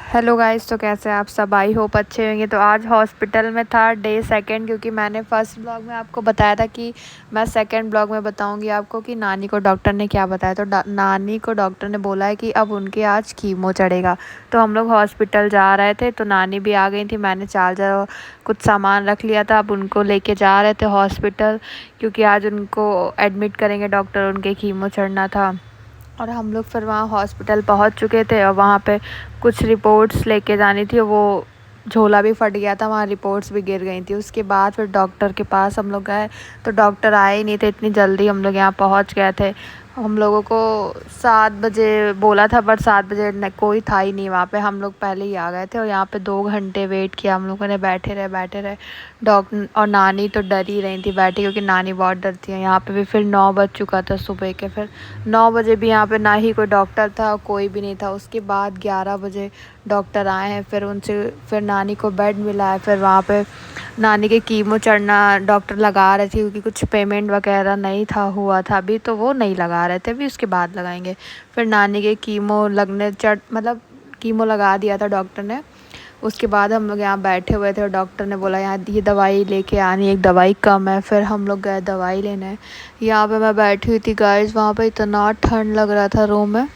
Hello guys, तो कैसे आप सब? आई होप अच्छे होंगे। तो आज हॉस्पिटल में था डे सेकंड, क्योंकि मैंने फर्स्ट ब्लॉग में आपको बताया था कि मैं सेकंड ब्लॉग में बताऊंगी आपको कि नानी को डॉक्टर ने क्या बताया। तो नानी को डॉक्टर ने बोला है कि अब उनके आज कीमो चढ़ेगा। तो हम लोग हॉस्पिटल जा रहे थे, तो नानी भी आ गई थी। मैंने चार्जर कुछ सामान रख लिया था, अब उनको लेके जा रहे थे हॉस्पिटल, क्योंकि आज उनको एडमिट करेंगे डॉक्टर, उनके कीमो चढ़ना था। और हम लोग फिर वहाँ हॉस्पिटल पहुँच चुके थे और वहाँ पे कुछ रिपोर्ट्स लेके जानी थी। वो झोला भी फट गया था, वहाँ रिपोर्ट्स भी गिर गई थी। उसके बाद फिर डॉक्टर के पास हम लोग गए, तो डॉक्टर आए ही नहीं थे। इतनी जल्दी हम लोग यहाँ पहुँच गए थे। हम लोगों को 7 बजे बोला था, बट 7 बजे कोई था ही नहीं वहाँ पे। हम लोग पहले ही आ गए थे और यहाँ पे 2 घंटे वेट किया हम लोगों ने। बैठे रहे। डॉक्टर और नानी तो डर ही रही थी बैठी, क्योंकि नानी बहुत डरती है। यहाँ पे भी फिर 9 बज चुका था सुबह के। फिर 9 बजे भी यहाँ पे ना ही कोई डॉक्टर था, कोई भी नहीं था। उसके बाद 11 बजे डॉक्टर आए हैं। फिर उनसे फिर नानी को बेड मिला है। फिर वहाँ पे नानी के कीमो चढ़ना डॉक्टर लगा रहे थे, क्योंकि कुछ पेमेंट वगैरह नहीं था हुआ था अभी, तो वो नहीं लगा रहे थे, अभी उसके बाद लगाएंगे। फिर नानी के कीमो लगने मतलब कीमो लगा दिया था डॉक्टर ने। उसके बाद हम लोग यहाँ बैठे हुए थे और डॉक्टर ने बोला यहाँ ये दवाई लेके आनी, एक दवाई कम है। फिर हम लोग गए दवाई लेने। यहाँ पे मैं बैठी हुई थी गाइस, वहाँ पे इतना ठंड लग रहा था रूम में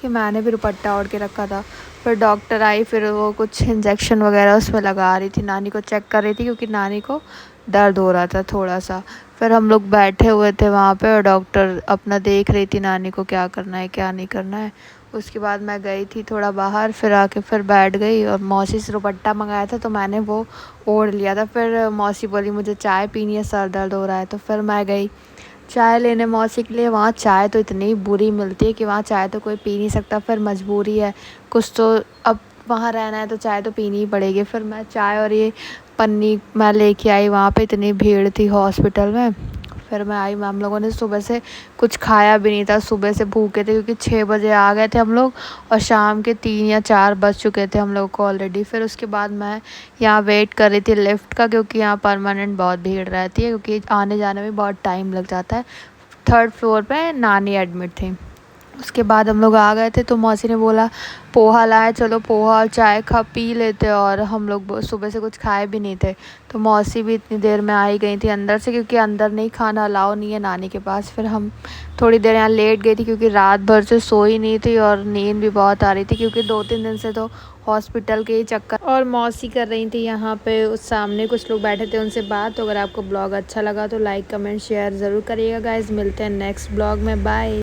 कि मैंने भी दुपट्टा ओढ़ के रखा था। फिर डॉक्टर आई, फिर वो कुछ इंजेक्शन वगैरह उसमें लगा रही थी, नानी को चेक कर रही थी, क्योंकि नानी को दर्द हो रहा था थोड़ा सा। फिर हम लोग बैठे हुए थे वहाँ पे और डॉक्टर अपना देख रही थी नानी को क्या करना है क्या नहीं करना है। उसके बाद मैं गई थी थोड़ा बाहर, फिर आके फिर बैठ गई और मौसी से दुपट्टा मंगाया था, तो मैंने वो ओढ़ लिया था। फिर मौसी बोली मुझे चाय पीनी है, सर दर्द हो रहा है। तो फिर मैं गई चाय लेने मौसी के लिए। वहाँ चाय तो इतनी बुरी मिलती है कि वहाँ चाय तो कोई पी नहीं सकता, फिर मजबूरी है कुछ तो। अब वहाँ रहना है तो चाय तो पीनी ही पड़ेगी। फिर मैं चाय और ये पन्नी मैं लेके आई। वहाँ पे इतनी भीड़ थी हॉस्पिटल में। फिर मैं आई, हम लोगों ने सुबह से कुछ खाया भी नहीं था, सुबह से भूखे थे, क्योंकि 6 बजे आ गए थे हम लोग और शाम के 3 या 4 बज चुके थे हम लोग को ऑलरेडी। फिर उसके बाद मैं यहाँ वेट कर रही थी लिफ्ट का, क्योंकि यहाँ परमानेंट बहुत भीड़ रहती है, क्योंकि आने जाने में बहुत टाइम लग जाता है। 3rd फ्लोर पे नानी एडमिट थी। उसके बाद हम लोग आ गए थे, तो मौसी ने बोला पोहा लाए, चलो पोहा और चाय खा पी लेते। और हम लोग सुबह से कुछ खाए भी नहीं थे, तो मौसी भी इतनी देर में आई गई थी अंदर से, क्योंकि अंदर नहीं खाना अलाउ नहीं है नानी के पास। फिर हम थोड़ी देर यहाँ लेट गई थी, क्योंकि रात भर से सोई नहीं थी और नींद भी बहुत आ रही थी, क्योंकि 2-3 दिन से तो हॉस्पिटल के ही चक्कर। और मौसी कर रही थी यहाँ पे, उस सामने कुछ लोग बैठे थे उनसे बात। तो अगर आपको ब्लॉग अच्छा लगा तो लाइक कमेंट शेयर ज़रूर करिएगा गाइज़। मिलते हैं नेक्स्ट ब्लॉग में, बाय।